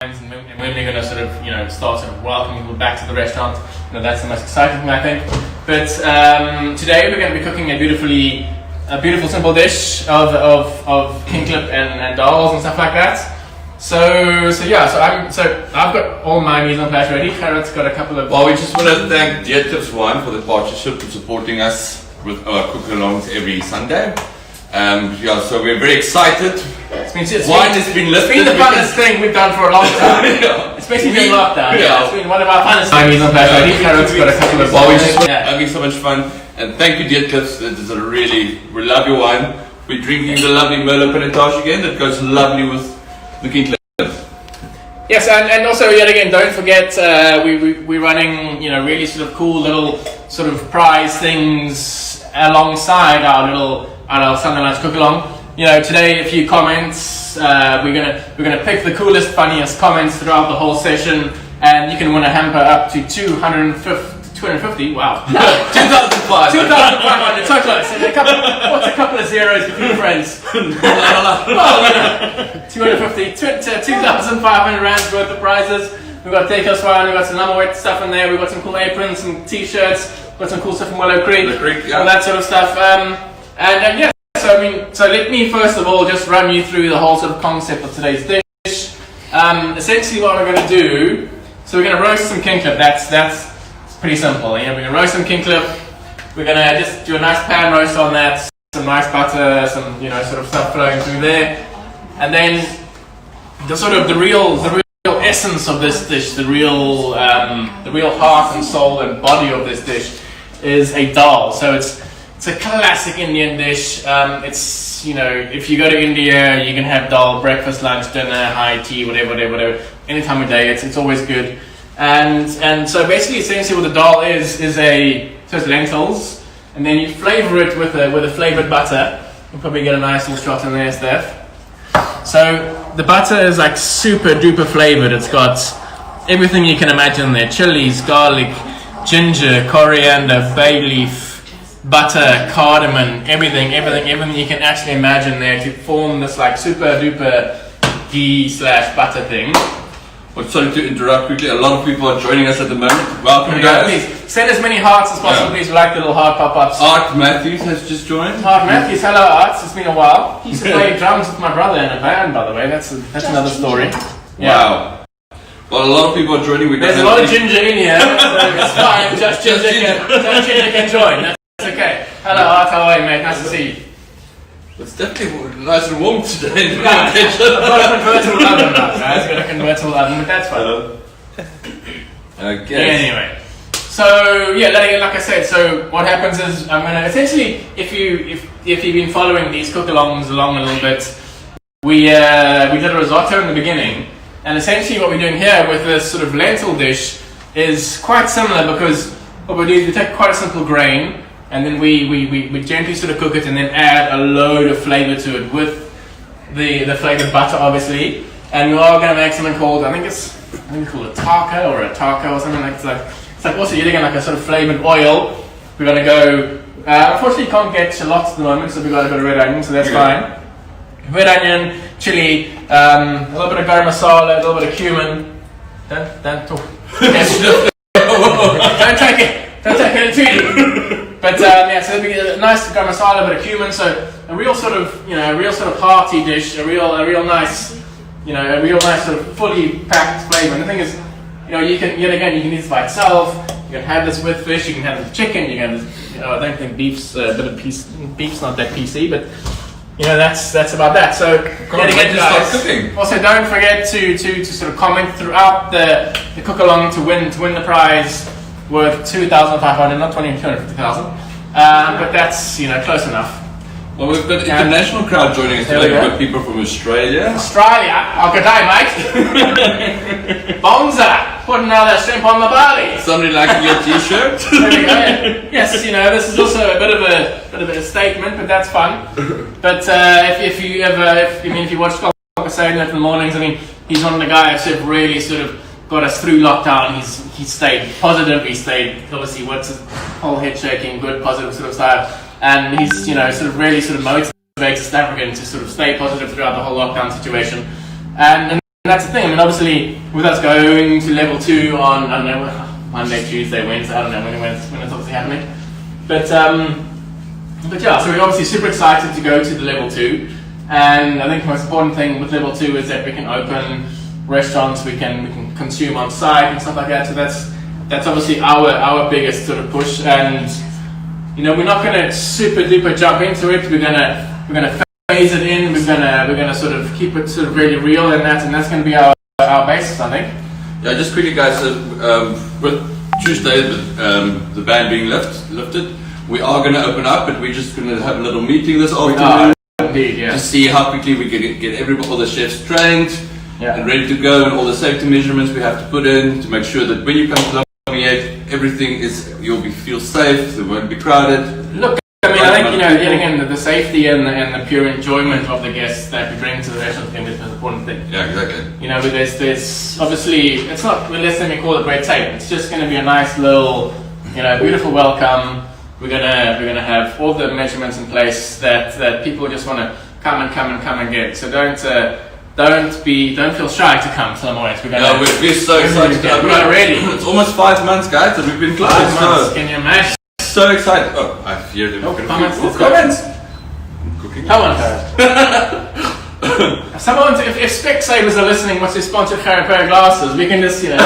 And when they're going to sort of, start sort of welcoming people back to the restaurant, that's the most exciting thing, I think. But today we're going to be cooking a beautiful simple dish of kingklip and Dhals and stuff like that. So I've got all my mise en place ready. Carrot's got a couple of. Well, we just want to thank Deetlefs Wine for the partnership and supporting us with our cook-alongs every Sunday. So we're very excited. Wine has been lifted. It's been the funnest thing we've done for a long time. Especially during lockdown. Yeah. It's been one of our funnest things. Mise en place ready. Carrot's got a couple of. Well, we just having so much fun, and thank you, Deetlefs. We love your wine. We're drinking the lovely Merlot Pinotage again. That goes lovely with the kingklip. Yes, and also yet again, don't forget we're running really sort of cool little sort of prize things alongside our Sunday lunch cook along. Today a few comments. We're gonna pick the coolest, funniest comments throughout the whole session, and you can win a hamper up to 250. Wow. 2,500. So close. And what's a couple of zeros between friends? 250 to 2,500 rands worth of prizes. We've got Deetlefs wine, we've got some number wet stuff in there, we've got some cool aprons, some t-shirts, we've got some cool stuff from Willow Creek, all that sort of stuff. So let me first of all just run you through the whole sort of concept of today's dish. Essentially what we're going to do, so we're going to roast some kingklip. That's pretty simple. We're going to roast some kingklip. We're going to just do a nice pan roast on that, some nice butter, some sort of stuff flowing through there, and then the real essence of this dish, the real heart and soul and body of this dish is a Dhal. So it's a classic Indian dish. It's if you go to India, you can have Dhal breakfast, lunch, dinner, high tea, whatever. Any time of day, it's always good. And so basically, essentially, what the Dhal is it's lentils, and then you flavor it with a flavored butter. You'll probably get a nice little shot in there, Steph. So the butter is like super duper flavored. It's got everything you can imagine there: chilies, garlic, ginger, coriander, bay leaf, butter, cardamom, everything you can actually imagine there to form this like super duper ghee/butter thing. But sorry to interrupt quickly, a lot of people are joining us at the moment. Welcome, guys. Please send as many hearts as possible. Please, we like the little heart pop-ups. Art Matthews has just joined. Art Matthews, hello Art. It's been a while. He used to play drums with my brother in a band, by the way. That's another story. Yeah. Wow. Well, a lot of people are joining. There's a lot of ginger in here, so it's fine. Just ginger can join. That's okay. Hello Art, how are you, mate? Nice to see you. It's definitely nice and warm today. I've got a convertible oven now, guys. I've got a convertible oven, but that's fine. Okay. Anyway, so like I said, so what happens is I'm gonna essentially, if you've been following these cook-alongs along a little bit, we did a risotto in the beginning, and essentially what we're doing here with this sort of lentil dish is quite similar, because what we do is we take quite a simple grain, and then we gently sort of cook it, and then add a load of flavor to it with the flavored butter, obviously. And we are going to make something called, I think we call it taco or a taco or something like that. It's like also you're getting like a sort of flavored oil. We're going to go. Unfortunately, you can't get shallots at the moment, so we've got a bit of red onion, so that's fine. Red onion, chili, a little bit of garam masala, a little bit of cumin. Don't talk. Don't take it too deep. But so there'll be a nice garam masala, a bit of cumin, so a real sort of hearty dish, a real nice sort of fully packed flavor. And the thing is, you can eat this by itself. You can have this with fish. You can have this with chicken. You can have this. I don't think beef's not that PC, but that's about that. So guys, also don't forget to sort of comment throughout the cook along to win the prize worth 2,500, not 250,000. But that's close enough. Well, we've got international crowd joining us today. We've got people from Australia. Oh, good day, mate. Bonza, put another shrimp on the barbie. Somebody liking your t-shirt? There we go. Yes, this is also a bit of a statement, but that's fun. But if you watch Scott saying that in the mornings, he's one of the guys who have really sort of got us through lockdown. He stayed positive. He stayed obviously what's his whole head shaking, good positive sort of style. And he's sort of really sort of motivates South African to sort of stay positive throughout the whole lockdown situation. And that's the thing. I mean, obviously, with us going to level 2 on, I don't know, Monday, Tuesday, Wednesday, I don't know when it's obviously happening. But yeah, so we're obviously super excited to go to the level 2. And I think the most important thing with level 2 is that we can open restaurants, we can consume on site and stuff like that. So that's obviously our biggest sort of push. And you know, we're not going to super duper jump into it. We're gonna phase it in. We're gonna sort of keep it sort of really real, and that's going to be our basis, I think. Yeah, just quickly, guys. With Tuesday, the ban being lifted, we are going to open up, but we're just going to have a little meeting this afternoon. Indeed, yeah. To see how quickly we can get all the chefs trained and ready to go, and all the safety measurements we have to put in to make sure that when you come to everything you'll feel safe, it won't be crowded. Look, I mean, I think, you know, yet again, the safety and the pure enjoyment of the guests that we bring to the restaurant thing is an important thing. Yeah, exactly. You know, but there's obviously, it's not, let's say we call it red tape, it's just going to be a nice little, you know, beautiful welcome. We're gonna have all the measurements in place that people just want to come and get. So don't feel shy to come. So we're so excited. We're ready. It's almost 5 months, guys, and we've been closed. 5 months. Can you imagine? So excited. Oh, I fear them. Comments. Cooking. Come on, someone, if Specsavers are listening, what's your sponsor for a pair of glasses? We can just, you know.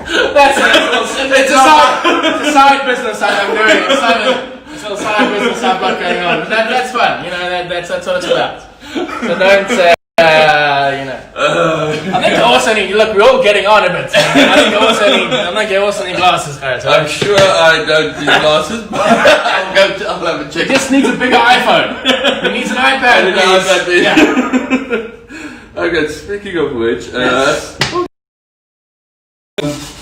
That's it. It's a side business I'm doing. It's a little side business I've got going on. But that's fun. You know, that's what it's about. So don't, you know. I think you also need. Look, we're all getting on a bit. I think you also need glasses. I'm sure I don't need glasses, but I'll have a check. He just needs a bigger iPhone. He needs an iPad. Yeah. Okay. Speaking of which.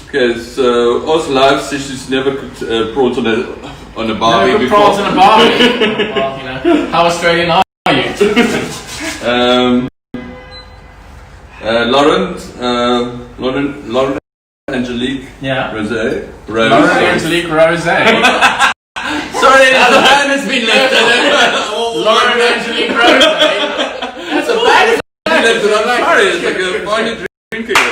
Okay, so Oz Live says she's never cooked prawns on a barbie never before. Prawns on a barbie. Well, you know, how Australian are you? Lauren Angelique Rosé. Lauren Angelique Rosé. Sorry, the hand has been lifted. Lauren Angelique Rosé. That's a bad lifted. I'm sorry, it's like a fine drinking.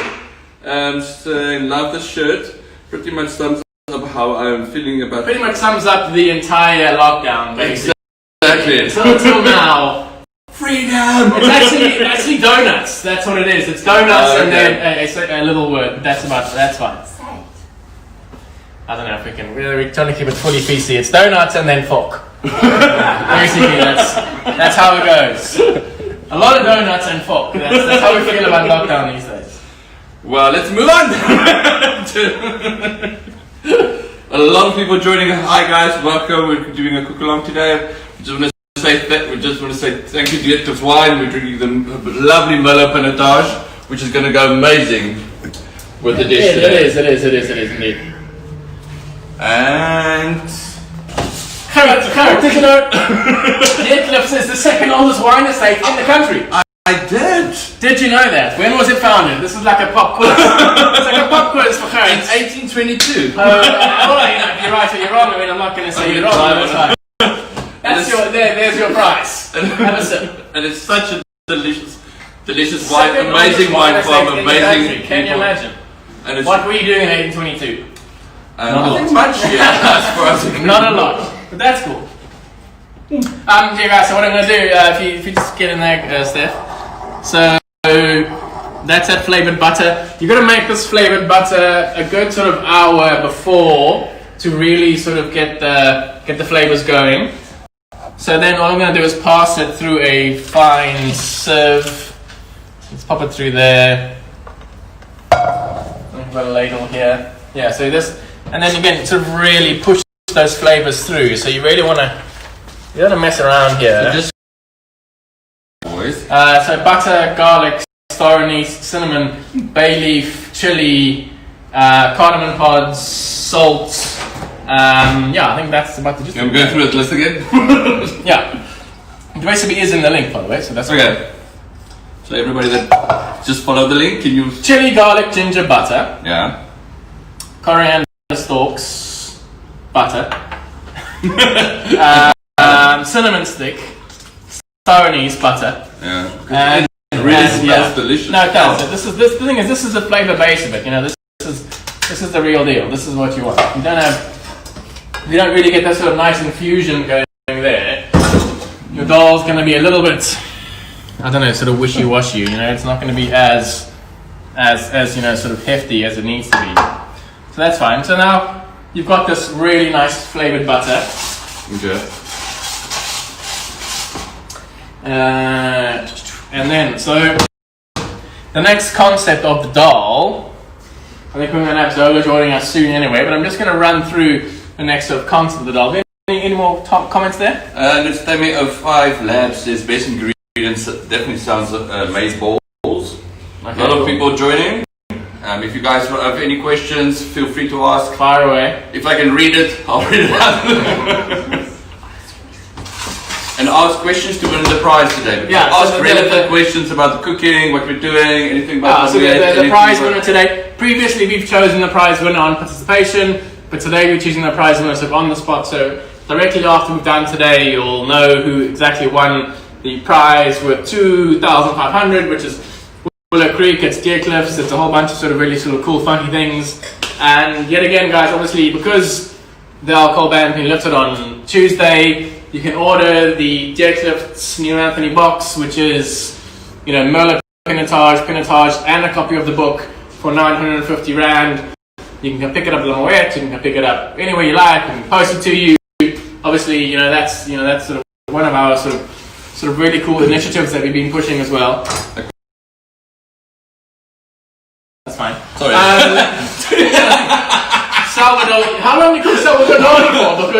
Saying love the shirt. Pretty much sums up how I'm feeling about. Pretty much sums up the entire lockdown, basically. Exactly. So until now, freedom. It's actually donuts. That's what it is. It's donuts and then a little word. But that's fine. I don't know if we can. We're trying to keep it fully PC. It's donuts and then fork. Basically, that's how it goes. A lot of donuts and fork. That's how we feel about lockdown these days. Well, let's move on. A lot of people joining us. Hi guys, welcome. We're doing a cook along today. We just want to say thank you to Deetlefs Wine. We're drinking the lovely Merlot Pinotage, which is going to go amazing with the dish today. It is indeed. And Carrot, did you know Deetlefs is the second oldest wine estate in the country? I did. Did you know that? When was it founded? This is like a pop quiz. It's like a pop quiz for Carrot. In 1822. You know, if you're right or you're wrong, I mean, I'm not going to say you're wrong. That's there's your prize. Have a sip. And it's such a delicious wine, amazing wine farm, amazing people. Can you imagine? And what were you doing in 1822? Nothing much, as far as I can Not a lot, but that's cool. Dear guys, so what I'm going to do, if you just get in there, Steph. So that's that flavored butter. You've got to make this flavored butter a good sort of hour before to really sort of get the flavors going. So then all I'm going to do is pass it through a fine sieve. Let's pop it through there. I've got a ladle here. Yeah, so this, and then again sort of really push those flavors through. So you really want to mess around here. So just boys. So butter, garlic, star anise, cinnamon, bay leaf, chili, cardamom pods, salt. I think that's about the gist. I'm going through the list again. Yeah. The recipe is in the link, by the way, so that's okay. So everybody that just follow the link, can you? Chili, garlic, ginger, butter. Yeah. Coriander stalks, butter. Cinnamon stick, star anise, butter. Yeah. It really smells delicious. No, it does. The thing is, this is the flavor base of it. You know, this is the real deal. This is what you want. You don't really get that sort of nice infusion going there. Your dhal's going to be a little bit, I don't know, sort of wishy-washy. You know, it's not going to be as you know, sort of hefty as it needs to be. So that's fine. So now you've got this really nice flavored butter. Okay. And then, so the next concept of the dhal, I think we're going to have Zola joining us soon anyway, but I'm just going to run through the next sort of concept of the dhal. Any more comments there? Let's tell me of 5 labs. There's best ingredients. Definitely sounds maize balls. Okay, a lot of people joining. If you guys have any questions, feel free to ask. Fire away. If I can read it, I'll read it out. And ask questions to win the prize today. Yeah, ask relevant questions about the cooking, what we're doing, anything about the prize winner today. Previously, we've chosen the prize winner on participation, but today we're choosing the prize winner sort of on the spot. So directly after we've done today, you'll know who exactly won the prize with 2,500, which is Willow Creek. It's Deetlefs. It's a whole bunch of sort of really sort of cool, funky things. And yet again, guys, obviously because the alcohol ban has been lifted on Tuesday, you can order the Deetlefs New Anthony box, which is, you know, Merlot Pinotage, and a copy of the book for 950 Rand. You can pick it up at Lamoette, you can pick it up anywhere you like, we can post it to you. Obviously, that's sort of one of our sort of really cool initiatives that we've been pushing as well. That's fine. Sorry. Salvador, how long did you Salvador know for?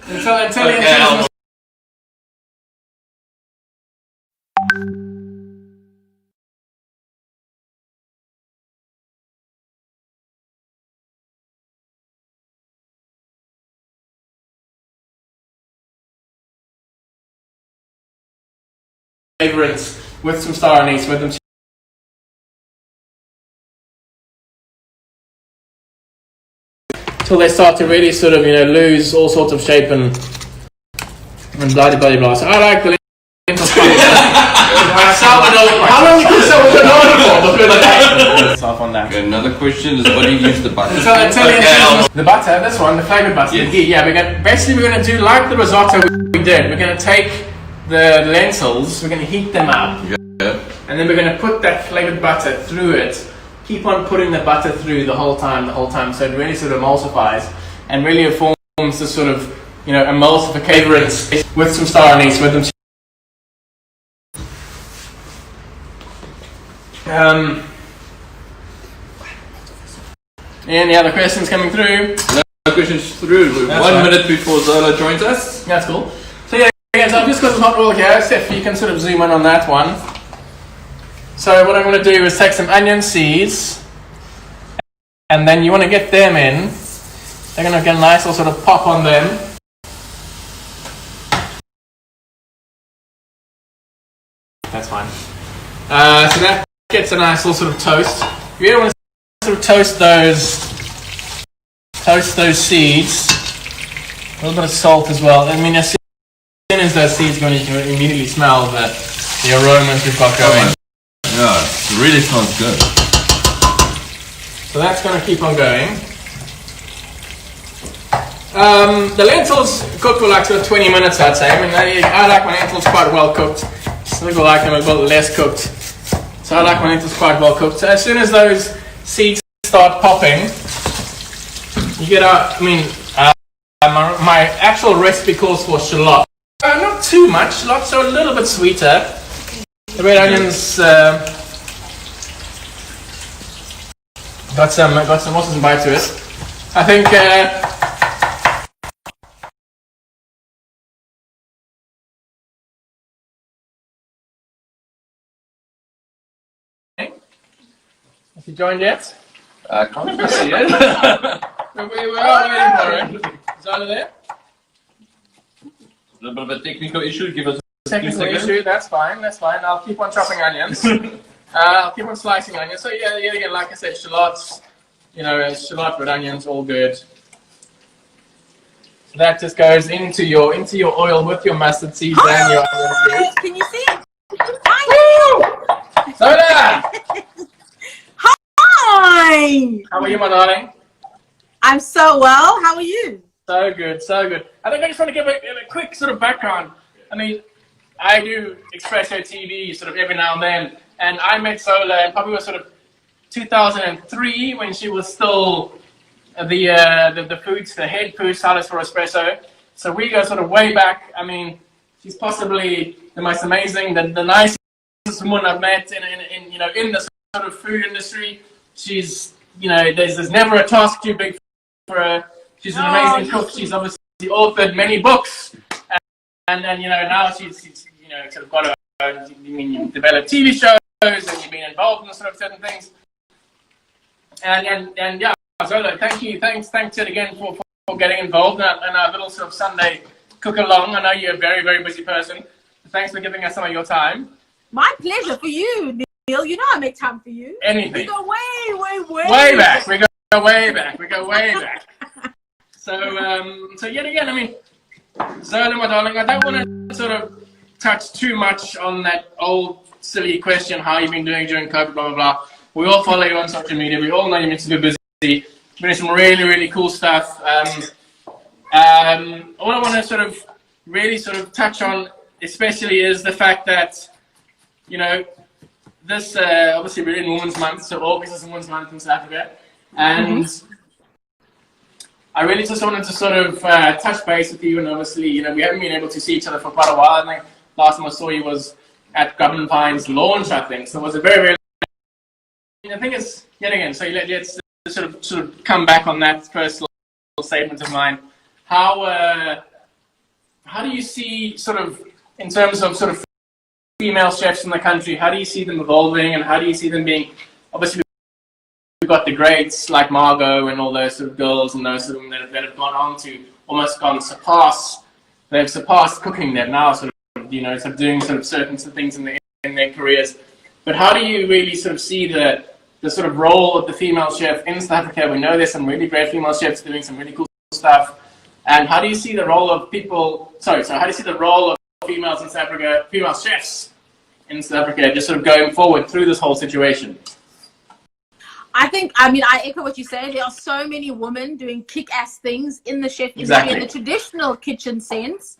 Because until the introduction. Favorites with some star anise with them till they start to really sort of, you know, lose all sorts of shape and blah blah blah. So I like the lentil Salvador. How long did you Salvador know for? Because off on that. Okay, another question is, what do you use the butter? So the butter, this one, the flavored butter. Yes. Yeah, we're gonna do like the risotto we did. We're gonna take the lentils, we're going to heat them up, and then we're going to put that flavored butter through it. Keep on putting the butter through the whole time, so it really sort of emulsifies, and really it forms this sort of, you know, emulsification with some star anise with them. Any other questions coming through? No questions through. That's 1 right. minute before Zola joins us. That's cool. So yeah, so I've just got some hot oil here. Steph, you can sort of zoom in on that one. So what I'm going to do is take some onion seeds, and then you want to get them in. They're going to get a nice little sort of pop on them. That's fine. So that gets a nice little sort of toast. You really want to sort of toast those seeds. A little bit of salt as well. I mean, as soon as those seeds go in, you can immediately smell the aromas we've got going. Yeah, it really smells good. So that's going to keep on going. The lentils cook for like sort of 20 minutes, I'd say. I mean, I like my lentils quite well cooked. Some people like them a little less cooked. So I like my lentils quite well cooked. So as soon as those seeds start popping, you get my actual recipe calls for shallot. Not too much shallot, so a little bit sweeter. The red onions got some more some bite to it. I think have you joined yet? I can't see it. We are waiting for it. Is Zola there? A little bit of a technical issue. Give us a Technical few seconds. issue, that's fine. I'll keep on chopping onions. I'll keep on slicing onions. So yeah, again, like I said, shallots, shallot with onions, all good. that just goes into your oil with your mustard seeds and your onion seeds. Can you see? Zola! Hi! How are you, my darling? I'm so well. How are you? So good, so good. I think I just want to give a quick sort of background. I mean, I do Espresso TV sort of every now and then, and I met Zola and probably was sort of 2003 when she was still the head food stylist for Espresso. So we go sort of way back. I mean, she's possibly the most amazing, the nicest woman I've met in the sort of food industry. She's, there's never a task too big for her. She's an amazing cook. She's obviously authored many books, and now she's sort of got her own. You've developed TV shows and you've been involved in sort of certain things. And yeah, Zola, thanks yet again for getting involved in our little sort of Sunday cook along. I know you're a very, very busy person. Thanks for giving us some of your time. My pleasure for you, Neil. You know I make time for you. Anything. We go way back. We go way back. So yet again, I mean, Zola, my darling, I don't want to sort of touch too much on that old silly question, how you've been doing during COVID, blah, blah, blah. We all follow you on social media. We all know you're meant to be busy. Doing some really, really cool stuff. What I want to sort of really sort of touch on, especially, is the fact that, this, obviously we're in Women's Month, so August is Women's Month in South Africa. And I really just wanted to sort of touch base with you, and obviously, we haven't been able to see each other for quite a while. I think last time I saw you was at Governor Pine's launch, I think. So it was a very, very... The thing is, yet again, so let's sort of come back on that first little statement of mine. How do you see, sort of, in terms of sort of female chefs in the country, how do you see them evolving, and how do you see them being, obviously we've got the greats like Margot and all those sort of girls and those sort of that have gone on to almost they've surpassed cooking. They're now sort of, sort of doing sort of certain things in their careers. But how do you really sort of see the sort of role of the female chef in South Africa? We know there's some really great female chefs doing some really cool stuff. And how do you see the role of how do you see the role of females in South Africa, female chefs in South Africa, just sort of going forward through this whole situation? I echo what you say. There are so many women doing kick-ass things in the chef industry in the traditional kitchen sense.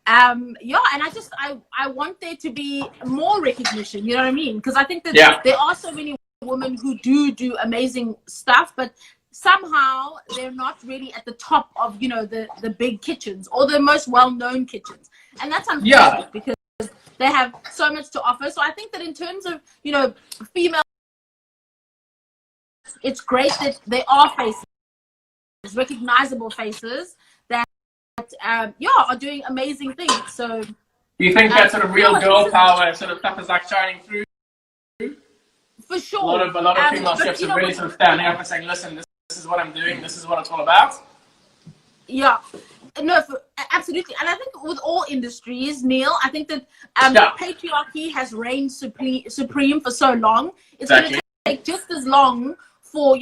And I want there to be more recognition, you know what I mean? Because I think that there are so many women who do amazing stuff, but somehow they're not really at the top of, the big kitchens or the most well-known kitchens. And that's unfortunate because they have so much to offer. So I think that in terms of, female, it's great that they are faces, recognizable faces that are doing amazing things. So do you think that sort of real girl power sort of stuff is like shining through? For sure. A lot of female chefs are really sort of standing up and saying, listen, this is what I'm doing, this is what it's all about. Yeah. No, absolutely. And I think with all industries, Neil, I think that patriarchy has reigned supreme for so long. It's going to take just as long for,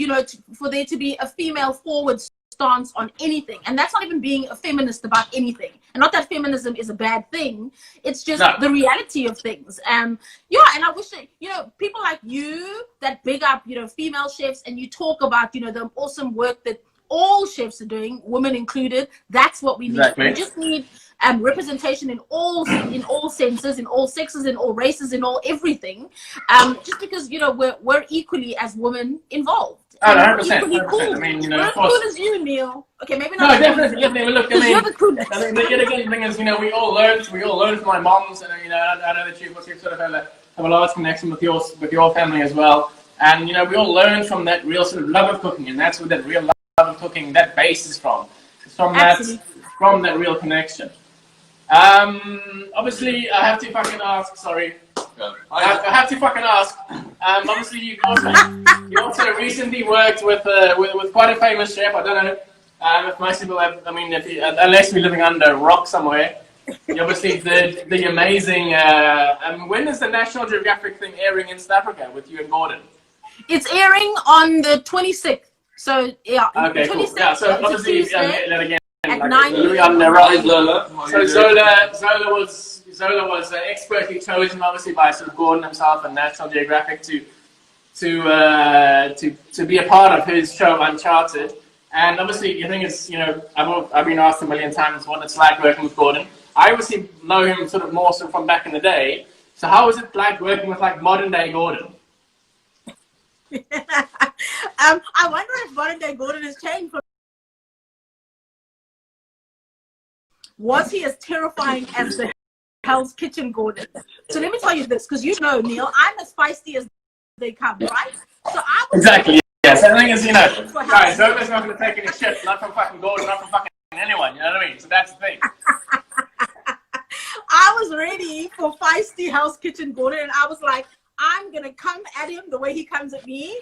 for there to be a female forward stance on anything. And that's not even being a feminist about anything. And not that feminism is a bad thing. It's just the reality of things. And I wish that, people like you that big up, female chefs, and you talk about, the awesome work that all chefs are doing, women included. That's what we need. Exactly. We just need representation in all senses, in all sexes, in all races, in all everything. Just because we're equally as women involved. Oh, 100%. Cool. I mean, we're as cool as you, Neil. Okay, maybe not. No, definitely. Look, I mean, you're the coolest. Yet again, the thing is, we all learned from my moms, and I know that you sort of have a large connection with your family as well. And we all learned from that real sort of love of cooking, and that's where that real love of cooking, that base is from. It's from that real connection. Obviously, I have to fucking ask. Sorry. I have to fucking ask. Obviously, you also recently worked with quite a famous chef. I don't know if most people have. I mean, unless we're living under a rock somewhere, you obviously did the amazing. When is the National Geographic thing airing in South Africa with you and Gordon? It's airing on the 26th. So yeah. Okay, cool. Yeah. So obviously, again, like 9 years. So Zola was expertly chosen, obviously, by sort of Gordon himself and National Geographic to be a part of his show Uncharted. And obviously, the thing is, I've been asked a million times what it's like working with Gordon. I obviously know him sort of more so from back in the day. So how is it like working with like modern day Gordon? I wonder if modern day Gordon has changed. Was he as terrifying as the Hell's Kitchen Gordon? So let me tell you this, because Neil, I'm as feisty as they come, right? So I was exactly. Yes. The thing is, guys, Zola's not going to take any shit, not from fucking Gordon, not from fucking anyone. You know what I mean? So that's the thing. I was ready for feisty Hell's Kitchen Gordon, and I was like, I'm gonna come at him the way he comes at me.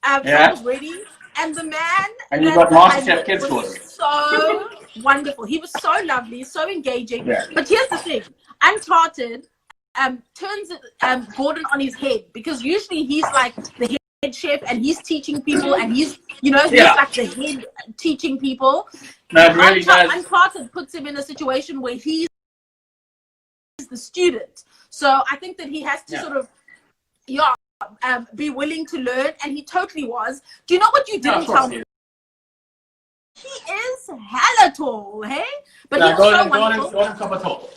So I was ready, and the man. And you got MasterChef Kids Gordon. So wonderful. He was so lovely, so engaging. Yeah. But here's the thing: Uncharted turns Gordon on his head, because usually he's like the head chef and he's teaching people, and he's like the head teaching people. No, it really does. Uncharted puts him in a situation where he's the student. So I think that he has to sort of be willing to learn, and he totally was. Do you know what you didn't tell me? He is hella tall, hey? But he was so wonderful. Gordon's proper tall.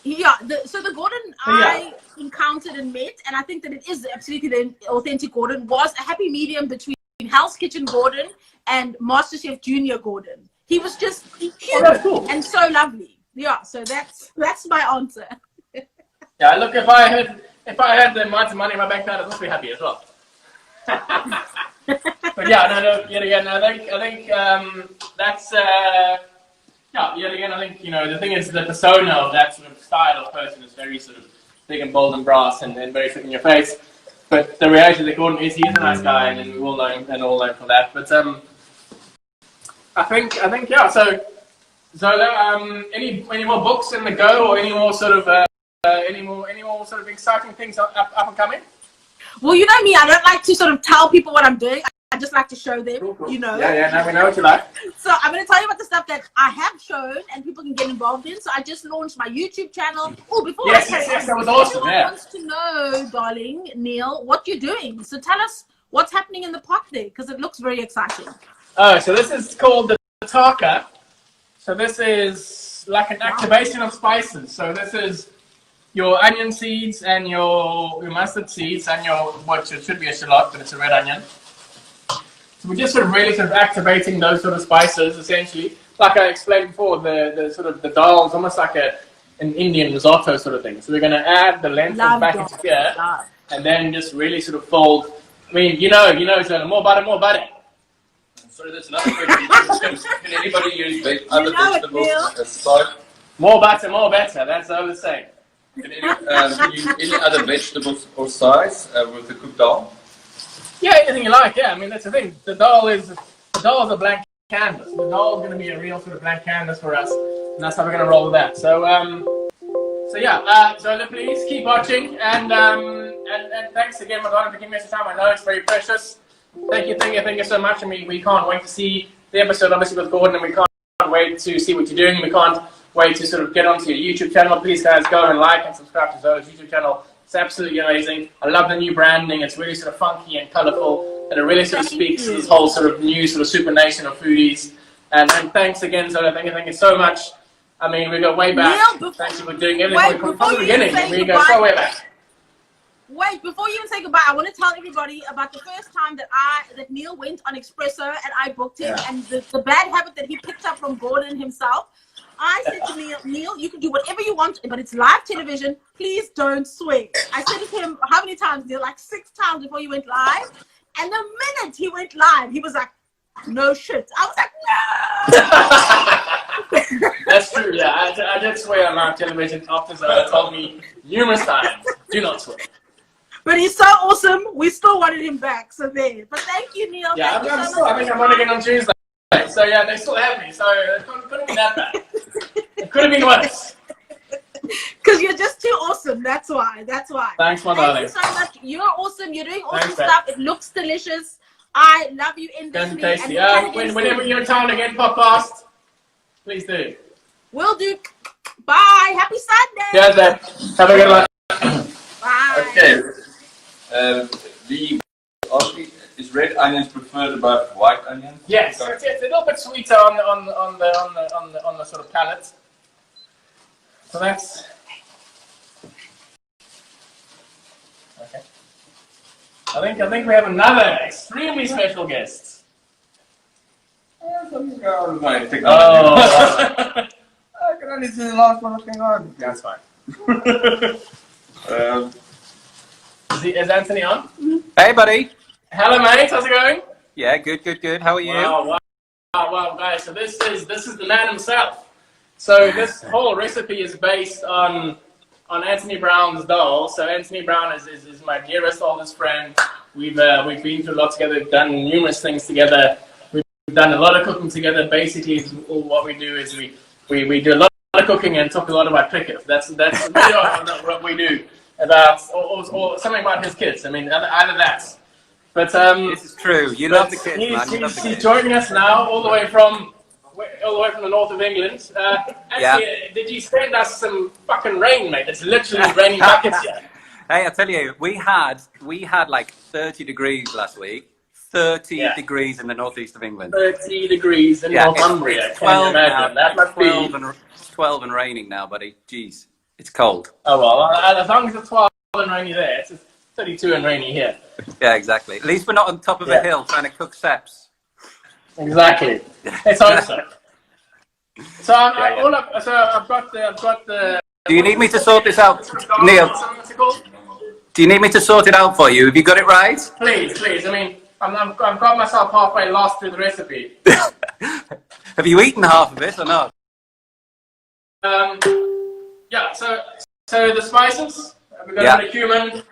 Yeah, so the Gordon I encountered and met, and I think that it is absolutely the authentic Gordon, was a happy medium between Hell's Kitchen Gordon and MasterChef Junior Gordon. He was just human and so lovely. Yeah, so that's my answer. Yeah, look, if I had the amount of money in my bank account, I'd also be happy as well. But yeah, no, yet again, I think that's yet again, I think the thing is the persona of that sort of style of person is very sort of big and bold and brass and very fit in your face. But the reality that Gordon is, he is a nice guy, and we all know him and all know for that. But I think yeah. So Zola, any more books in the go, or any more sort of any more sort of exciting things up and coming? Well, you know me, I don't like to sort of tell people what I'm doing. I just like to show them, Cool. Yeah, now we know what you like. So I'm going to tell you about the stuff that I have shown and people can get involved in. So I just launched my YouTube channel. Oh, before yes, that was awesome. Everyone wants to know, darling Neil, what you're doing. So tell us what's happening in the pot there, because it looks very exciting. Oh, so this is called the Taka. So this is like an activation of spices. So this is your onion seeds and your mustard seeds and it should be a shallot, but it's a red onion. So we're just sort of really activating those sort of spices, essentially. Like I explained before, the sort of the Dhal is almost like an Indian risotto sort of thing. So we're going to add the lentils back into here, and then just really sort of fold. I mean, so more butter. Sorry, there's another question. Can anybody use other vegetables as side? More butter, more better. That's what I was saying. Can use any other vegetables or sides with the cooked dal? Yeah, anything you like. Yeah, I mean that's the thing. The Dhal is a blank canvas. The Dhal is going to be a real sort of blank canvas for us, and that's how we're going to roll with that. So Zola, please keep watching, and thanks again, Madonna, for giving us the time. I know it's very precious. Thank you so much. I mean, we can't wait to see the episode, obviously, with Gordon, and we can't wait to see what you're doing. We can't wait to sort of get onto your YouTube channel. Please, guys, go and like and subscribe to Zola's YouTube channel. It's absolutely amazing. I love the new branding. It's really sort of funky and colourful, and it really sort of speaks to this whole sort of new sort of super nation of foodies. And thanks again, Zola. Thank you so much. I mean, we go way back. Thanks for doing everything from the beginning. We go so way back. Wait, before you even say goodbye, I want to tell everybody about the first time that Neil went on Espresso and I booked him, and the bad habit that he picked up from Gordon himself. I said to Neil, you can do whatever you want, but it's live television. Please don't swear. I said to him, how many times, Neil? Like 6 times before you went live. And the minute he went live, he was like, no shit. I was like, no. That's true, yeah. I did swear on live television after Zola told me numerous times, do not swear. But he's so awesome. We still wanted him back. So there. But thank you, Neil. Yeah, I think I'm on again on Tuesday. So yeah, they still have me. So it couldn't be that bad. It could have been worse. Because you're just too awesome. That's why. Thanks, my darling. Thank you so much. You're awesome. You're doing awesome stuff. It looks delicious. I love you endlessly. Tasty. Whenever you're in town again, pop past. Please do. Will do. Bye. Happy Sunday. Cheers, babe. Have a good one. Bye. Okay. Is red onions preferred above white onions? Yes, it's a little bit sweeter on the sort of palate. So that's okay. I think we have another extremely special guest. My technology. Oh, I can only see the last one looking on. that's fine. Um, Is Anthony on? Hey, buddy. Hello, mate. How's it going? Yeah, good. How are you? Wow, guys. So this is the man himself. So this whole recipe is based on Anthony Brown's Dhal. So Anthony Brown is my dearest, oldest friend. We've been through a lot together. We've done numerous things together. We've done a lot of cooking together. Basically, what we do is we do a lot of cooking and talk a lot about cricket. That's really what we do. About or something about his kids. I mean, either that. But This is true. You love the kids, man. You love the He's kids. joining us now, all the way from the north of England. Actually, did you send us some fucking rain, mate? It's literally raining buckets here. Hey, I tell you, we had like 30 degrees last week. 30 degrees in the northeast of England. 30 degrees in Yeah, Northumbria. it's Can you 12 imagine? now. That must be. It's 12 and raining now, buddy. Jeez, it's cold. Oh well, as long as it's 12 and rainy there, it's 32 and rainy here. Yeah, exactly. At least we're not on top of a hill trying to cook seps. Exactly. It's awesome. So I've got the. Do you need me to sort this out, Neil? What's it called? Do you need me to sort it out for you? Have you got it right? Please. I mean, I've got myself halfway lost through the recipe. Have you eaten half of it or not? Yeah. So the spices. We've got a bit of cumin.